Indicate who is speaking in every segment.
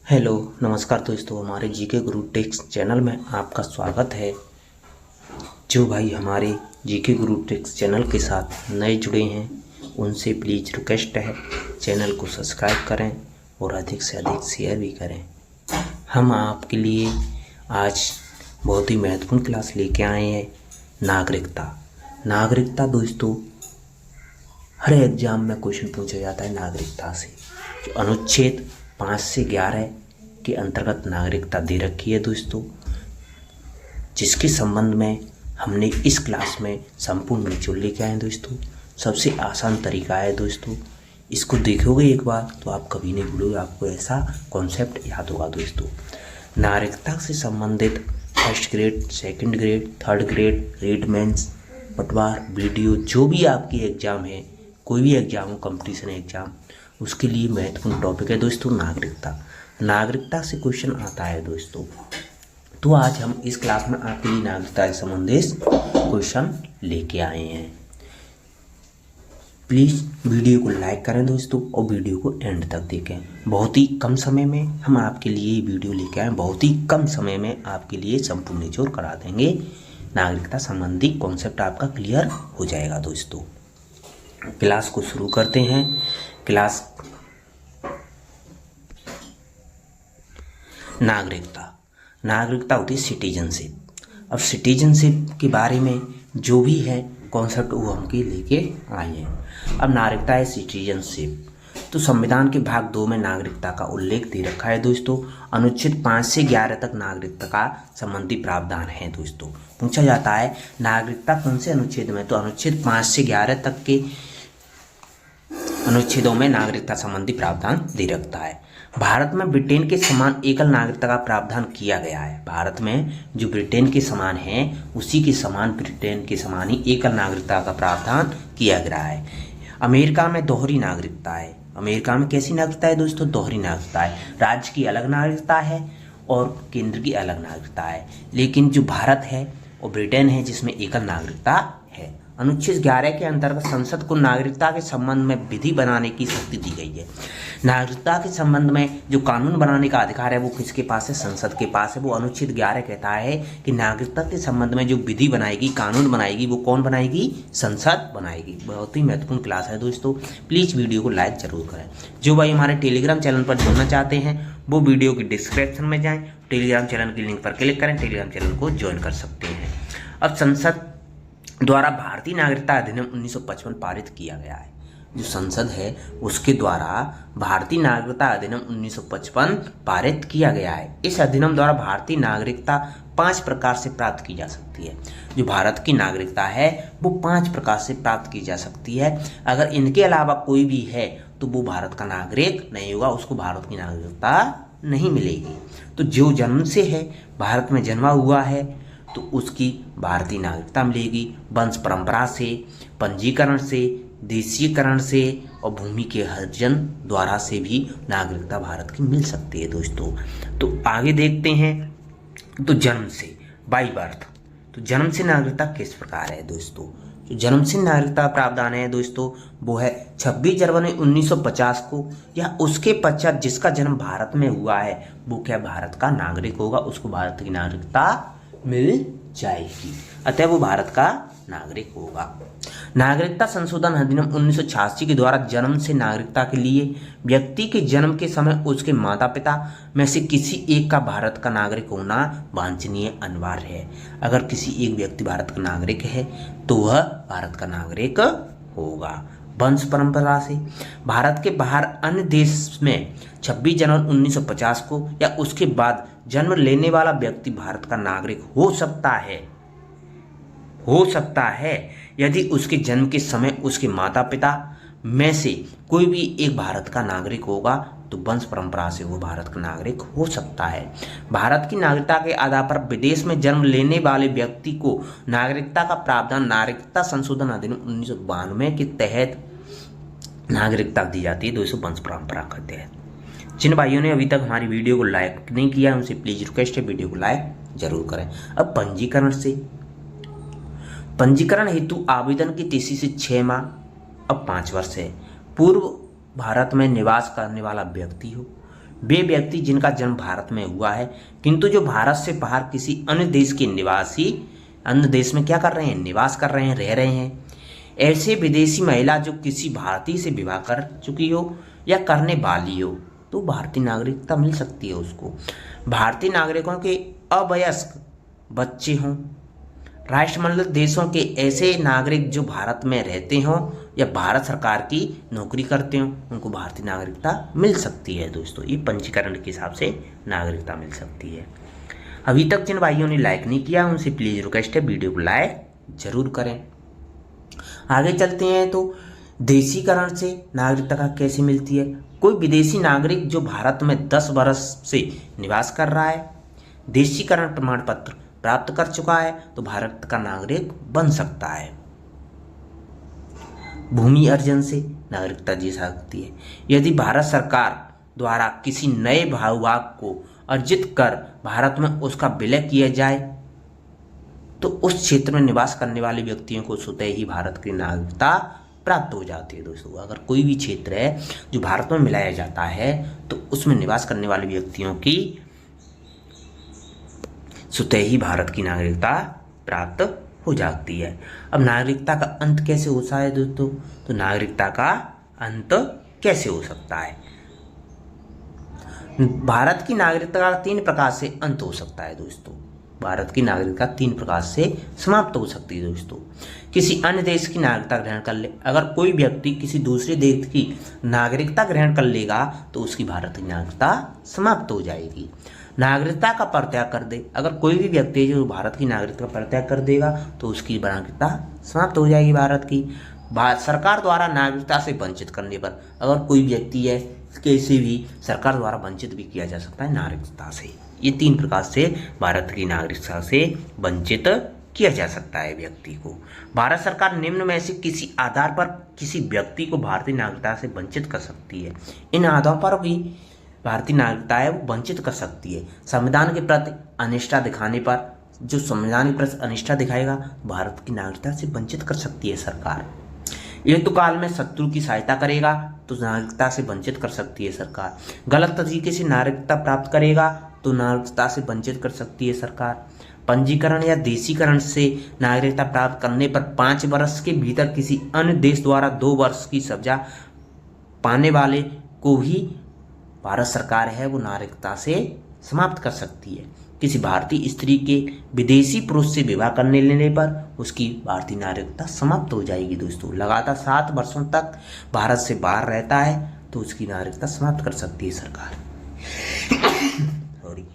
Speaker 1: Hello नमस्कार दोस्तों, हमारे जीके गुरु टेक्स चैनल में आपका स्वागत है। जो भाई हमारे जीके गुरु टेक्स चैनल के साथ नए जुड़े हैं उनसे प्लीज़ रिक्वेस्ट है, चैनल को सब्सक्राइब करें और अधिक से अधिक शेयर भी करें। हम आपके लिए आज बहुत ही महत्वपूर्ण क्लास लेके आए हैं, नागरिकता दोस्तों, हर एग्जाम में क्वेश्चन पूछा जाता है नागरिकता से। जो अनुच्छेद 5 से 11 के अंतर्गत नागरिकता दे रखी है दोस्तों, जिसके संबंध में हमने इस क्लास में संपूर्ण निचोड़ लेके आए हैं दोस्तों। सबसे आसान तरीका है दोस्तों, इसको देखोगे एक बार तो आप कभी नहीं भूलोगे, आपको ऐसा कॉन्सेप्ट याद होगा दोस्तों। नागरिकता से संबंधित first grade, second grade, third grade, रीडमेंस, पटवार, वीडियो, जो भी आपकी एग्ज़ाम है, कोई भी एग्ज़ाम हो, कंपटीशन एग्ज़ाम, उसके लिए महत्वपूर्ण टॉपिक है दोस्तों नागरिकता से क्वेश्चन आता है दोस्तों। तो आज हम इस क्लास में आपके लिए नागरिकता से संबंधित क्वेश्चन लेके आए हैं। प्लीज़ वीडियो को लाइक करें दोस्तों और वीडियो को एंड तक देखें। बहुत ही कम समय में हम आपके लिए वीडियो लेके आए, बहुत ही कम समय में आपके लिए संपूर्ण निचोड़ करा देंगे। नागरिकता संबंधी कॉन्सेप्ट आपका क्लियर हो जाएगा दोस्तों। क्लास को शुरू करते हैं। नागरिकता होती है सिटीजनशिप। अब सिटीजनशिप के बारे में जो भी है कॉन्सेप्ट वो हम लेके आए हैं। अब नागरिकता है सिटीजनशिप, तो संविधान के भाग 2 में नागरिकता का उल्लेख दे रखा है दोस्तों। अनुच्छेद 5 से 11 तक नागरिकता का संबंधी प्रावधान है दोस्तों। पूछा जाता है नागरिकता कौन से अनुच्छेद में, तो अनुच्छेद 5 से 11 तक के अनुच्छेदों में नागरिकता संबंधी प्रावधान दे रखता है। भारत में ब्रिटेन के समान एकल नागरिकता का प्रावधान किया गया है। भारत में जो ब्रिटेन के समान है उसी के समान ब्रिटेन के समान ही एकल नागरिकता का प्रावधान किया गया है। अमेरिका में दोहरी नागरिकता है। अमेरिका में कैसी नागरिकता है दोस्तों? दोहरी नागरिकता है। राज्य की अलग नागरिकता है और केंद्र की अलग नागरिकता है। लेकिन जो भारत है और ब्रिटेन है जिसमें एकल नागरिकता है। अनुच्छेद 11 के अंतर्गत संसद को नागरिकता के संबंध में विधि बनाने की शक्ति दी गई है। नागरिकता के संबंध में जो कानून बनाने का अधिकार है वो किसके पास है? संसद के पास है। वो अनुच्छेद 11 कहता है कि नागरिकता के संबंध में जो विधि बनाएगी, कानून बनाएगी, वो कौन बनाएगी? संसद बनाएगी। बहुत ही महत्वपूर्ण क्लास है दोस्तों। प्लीज़ वीडियो को लाइक जरूर करें। जो भाई हमारे टेलीग्राम चैनल पर जुड़ना चाहते हैं वो वीडियो की डिस्क्रिप्शन में जाएँ, टेलीग्राम चैनल की लिंक पर क्लिक करें, टेलीग्राम चैनल को ज्वाइन कर सकते हैं। अब संसद द्वारा भारतीय नागरिकता अधिनियम 1955 पारित किया गया है। जो संसद है उसके द्वारा भारतीय नागरिकता अधिनियम 1955 पारित किया गया है। इस अधिनियम द्वारा भारतीय नागरिकता 5 प्रकार से प्राप्त की जा सकती है। जो भारत की नागरिकता है वो 5 प्रकार से प्राप्त की जा सकती है। अगर इनके अलावा कोई भी है तो वो भारत का नागरिक नहीं होगा, उसको भारत की नागरिकता नहीं मिलेगी। तो जो जन्म से है, भारत में जन्मा हुआ है, तो उसकी भारतीय नागरिकता मिलेगी। वंश परंपरा से, पंजीकरण से, देशीयकरण से और भूमि के अर्जन द्वारा से भी नागरिकता भारत की मिल सकती है दोस्तों। तो आगे देखते हैं। तो जन्म से, बाई बर्थ, तो जन्म से नागरिकता किस प्रकार है दोस्तों? जो जन्म से नागरिकता प्रावधान है दोस्तों वो है 26 जनवरी 1950 को या उसके पश्चात जिसका जन्म भारत में हुआ है वो क्या भारत का नागरिक होगा, उसको भारत की नागरिकता मिल जाएगी, अतः वो भारत का नागरिक होगा। नागरिकता संशोधन अधिनियम 1986 के द्वारा जन्म से नागरिकता के लिए व्यक्ति के जन्म के समय उसके माता पिता में से किसी एक का भारत का नागरिक होना वांछनीय अनिवार्य है। अगर किसी एक व्यक्ति भारत का नागरिक है तो वह भारत का नागरिक होगा। वंश परंपरा से, भारत के बाहर अन्य देश में 26 जनवरी 1950 को या उसके बाद जन्म लेने वाला व्यक्ति भारत का नागरिक हो सकता है यदि उसके जन्म के समय उसके माता पिता में से कोई भी एक भारत का नागरिक होगा तो वंश परंपरा से वो भारत का नागरिक हो सकता है। भारत की नागरिकता के आधार पर विदेश में जन्म लेने वाले व्यक्ति को नागरिकता का प्रावधान नागरिकता संशोधन अधिनियम 1992 के तहत नागरिकता दी जाती है। 200 वंश परंपरा के तहत। जिन भाइयों ने अभी तक हमारी वीडियो को लाइक नहीं किया उनसे प्लीज रिक्वेस्ट है वीडियो को लाइक जरूर करें। अब पंजीकरण से, पंजीकरण हेतु आवेदन की तिथि से 6 माह अब 5 वर्ष है। पूर्व भारत में निवास करने वाला व्यक्ति हो, वे व्यक्ति जिनका जन्म भारत में हुआ है किंतु जो भारत से बाहर किसी अन्य देश के निवासी अन्य देश में क्या कर रहे हैं, निवास कर रहे हैं, रह रहे हैं। ऐसे विदेशी महिला जो किसी भारतीय से विवाह कर चुकी हो या करने वाली हो तो भारतीय नागरिकता मिल सकती है उसको। भारतीय नागरिकों के अवयस्क बच्चे हों, राष्ट्रमंडल देशों के ऐसे नागरिक जो भारत में रहते हों या भारत सरकार की नौकरी करते हों, उनको भारतीय नागरिकता मिल सकती है दोस्तों। ये पंजीकरण के हिसाब से नागरिकता मिल सकती है। अभी तक जिन भाइयों ने लाइक नहीं किया उनसे प्लीज़ रिक्वेस्ट है वीडियो को लाइक जरूर करें। आगे चलते हैं तो देशीकरण से नागरिकता कैसे मिलती है। कोई विदेशी नागरिक जो भारत में 10 वर्ष से निवास कर रहा है, देशीकरण प्रमाण पत्र प्राप्त कर चुका है तो भारत का नागरिक बन सकता है। भूमि अर्जन से नागरिकता दी जा सकती है। यदि भारत सरकार द्वारा किसी नए भूभाग को अर्जित कर भारत में उसका विलय किया जाए तो उस क्षेत्र में निवास करने वाले व्यक्तियों को स्वतः ही भारत की नागरिकता प्राप्त हो जाती है दोस्तों। अगर कोई भी क्षेत्र है जो भारत में मिलाया जाता है तो उसमें निवास करने वाले व्यक्तियों की स्वतः ही भारत की नागरिकता प्राप्त हो जाती है। अब नागरिकता का अंत कैसे होता है दोस्तों, तो नागरिकता का अंत कैसे हो सकता है। भारत की नागरिकता का 3 प्रकार से अंत हो सकता है दोस्तों। भारत की नागरिकता 3 प्रकार से समाप्त हो सकती है दोस्तों। किसी अन्य देश की नागरिकता ग्रहण कर ले, अगर कोई व्यक्ति किसी दूसरे देश की नागरिकता ग्रहण कर लेगा तो उसकी भारत की नागरिकता समाप्त हो जाएगी। नागरिकता का परित्याग कर दे, अगर कोई भी व्यक्ति जो भारत की नागरिकता का परित्याग कर देगा तो उसकी नागरिकता समाप्त हो जाएगी भारत की। सरकार द्वारा नागरिकता से वंचित करने पर, अगर कोई व्यक्ति है कैसे भी सरकार द्वारा वंचित भी किया जा सकता है नागरिकता से। ये 3 प्रकार से भारत की नागरिकता से वंचित किया जा सकता है व्यक्ति को। भारत सरकार निम्न में से किसी आधार पर किसी व्यक्ति को भारतीय नागरिकता से वंचित कर सकती है। इन आधारों पर भी भारतीय नागरिकता है वो वंचित कर सकती है। संविधान के प्रति अनिष्ठा दिखाने पर, जो संविधान के प्रति अनिष्ठा दिखाएगा भारत की नागरिकता से वंचित कर सकती है सरकार। युद्धकाल में शत्रु की सहायता करेगा तो नागरिकता से वंचित कर सकती है सरकार। गलत तरीके से नागरिकता प्राप्त करेगा तो नागरिकता से वंचित कर सकती है सरकार। पंजीकरण या देशीकरण से नागरिकता प्राप्त करने पर 5 वर्ष के भीतर किसी अन्य देश द्वारा 2 वर्ष की सजा पाने वाले को भी भारत सरकार है वो नागरिकता से समाप्त कर सकती है। किसी भारतीय स्त्री के विदेशी पुरुष से विवाह करने लेने पर उसकी भारतीय नागरिकता समाप्त हो जाएगी दोस्तों। लगातार 7 वर्षों तक भारत से बाहर रहता है तो उसकी नागरिकता समाप्त कर सकती है सरकार। सॉरी,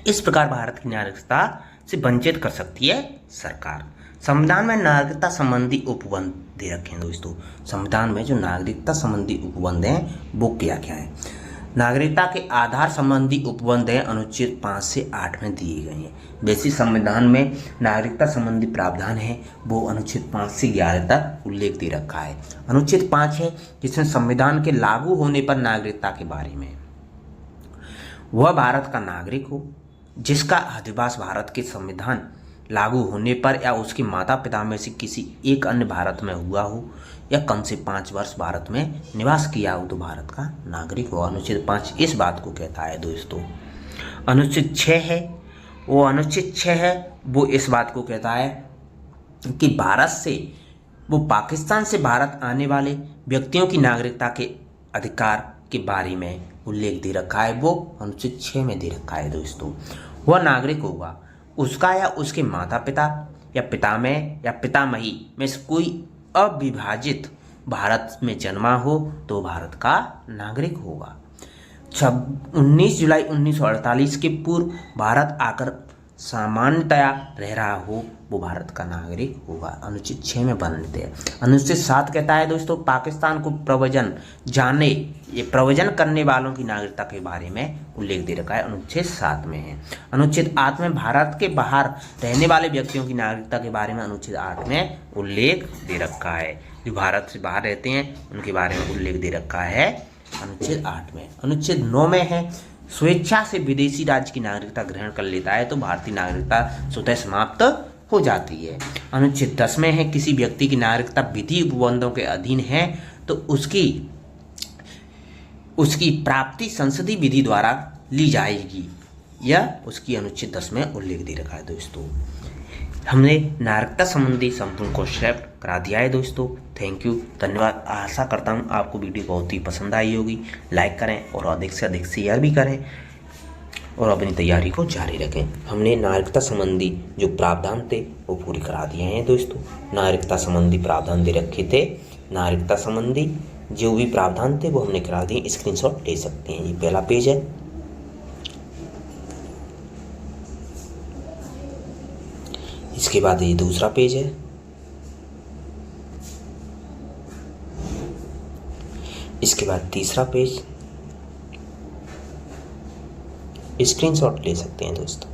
Speaker 1: इस प्रकार भारत की नागरिकता से वंचित कर सकती है सरकार। संविधान में नागरिकता संबंधी उपबंध दे रखे हैं दोस्तों। संविधान में जो नागरिकता संबंधी उपबंध हैं वो क्या क्या है। नागरिकता के आधार संबंधी उपबंध है अनुच्छेद 5 से 8 में दिए गए हैं। वैसे संविधान में नागरिकता संबंधी प्रावधान है वो अनुच्छेद 5 से 11 तक उल्लेख दे रखा है। अनुच्छेद 5 है जिसमें संविधान के लागू होने पर नागरिकता के बारे में, वह भारत का नागरिक हो जिसका अधिवास भारत के संविधान लागू होने पर या उसके माता पिता में से किसी एक अन्य भारत में हुआ हो या कम से 5 वर्ष भारत में निवास किया हो तो भारत का नागरिक हो। अनुच्छेद 5 इस बात को कहता है दोस्तों। अनुच्छेद 6 है वो इस बात को कहता है कि भारत से वो पाकिस्तान से भारत आने वाले व्यक्तियों की नागरिकता के अधिकार के बारे में उल्लेख दे रखा है। वो अनुच्छेद 6 में दे रखा है दोस्तों। वह नागरिक होगा उसका या उसके माता पिता या पितामही में से कोई अविभाजित भारत में जन्मा हो तो भारत का नागरिक होगा। 19 जुलाई 1948 के पूर्व भारत आकर सामान्यतया रह रहा हो वो भारत का नागरिक होगा। अनुच्छेद 6 में बनते हैं। अनुच्छेद 7 कहता है दोस्तों पाकिस्तान को प्रव्रजन करने वालों की नागरिकता के बारे में उल्लेख दे रखा है। अनुच्छेद 7 में है। अनुच्छेद 8 में भारत के बाहर रहने वाले व्यक्तियों की नागरिकता के बारे में अनुच्छेद 8 में उल्लेख दे रखा है। जो भारत से बाहर रहते हैं उनके बारे में उल्लेख दे रखा है अनुच्छेद 8 में। अनुच्छेद 9 में है स्वेच्छा से विदेशी राज्य की नागरिकता ग्रहण कर लेता है तो भारतीय नागरिकता स्वतः समाप्त हो जाती है। अनुच्छेद 10 में है किसी व्यक्ति की नागरिकता विधि उपबंधों के अधीन है तो उसकी प्राप्ति संसदीय विधि द्वारा ली जाएगी, यह उसकी अनुच्छेद 10 में उल्लेख दे रखा है दोस्तों। हमने नागरिकता संबंधी संपूर्ण कॉन्सेप्ट करा दिया है दोस्तों। थैंक यू, धन्यवाद। आशा करता हूँ आपको वीडियो बहुत ही पसंद आई होगी। लाइक करें और अधिक से अधिक शेयर भी करें और अपनी तैयारी को जारी रखें। हमने नागरिकता संबंधी जो प्रावधान थे वो पूरी करा दिए हैं दोस्तों। नागरिकता संबंधी प्रावधान दे रखे थे, नागरिकता संबंधी जो भी प्रावधान थे वो हमने करा दिए। स्क्रीनशॉट ले सकते हैं। ये पहला पेज है, इसके बाद ये दूसरा पेज है, इसके बाद तीसरा पेज। स्क्रीनशॉट ले सकते हैं दोस्तों।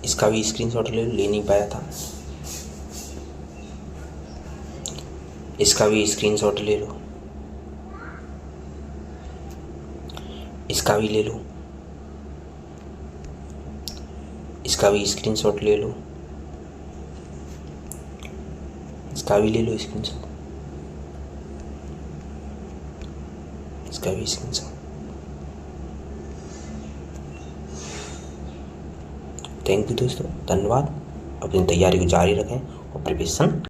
Speaker 1: इसका भी स्क्रीनशॉट ले नहीं पाया था, इसका भी स्क्रीनशॉट ले लो, इसका भी ले लो, इसका भी स्क्रीनशॉट ले लो, इसका भी ले लो स्क्रीनशॉट, इसका भी स्क्रीनशॉट। थैंक यू दोस्तों, धन्यवाद। अपनी तैयारी को जारी रखें और प्रिपरेशन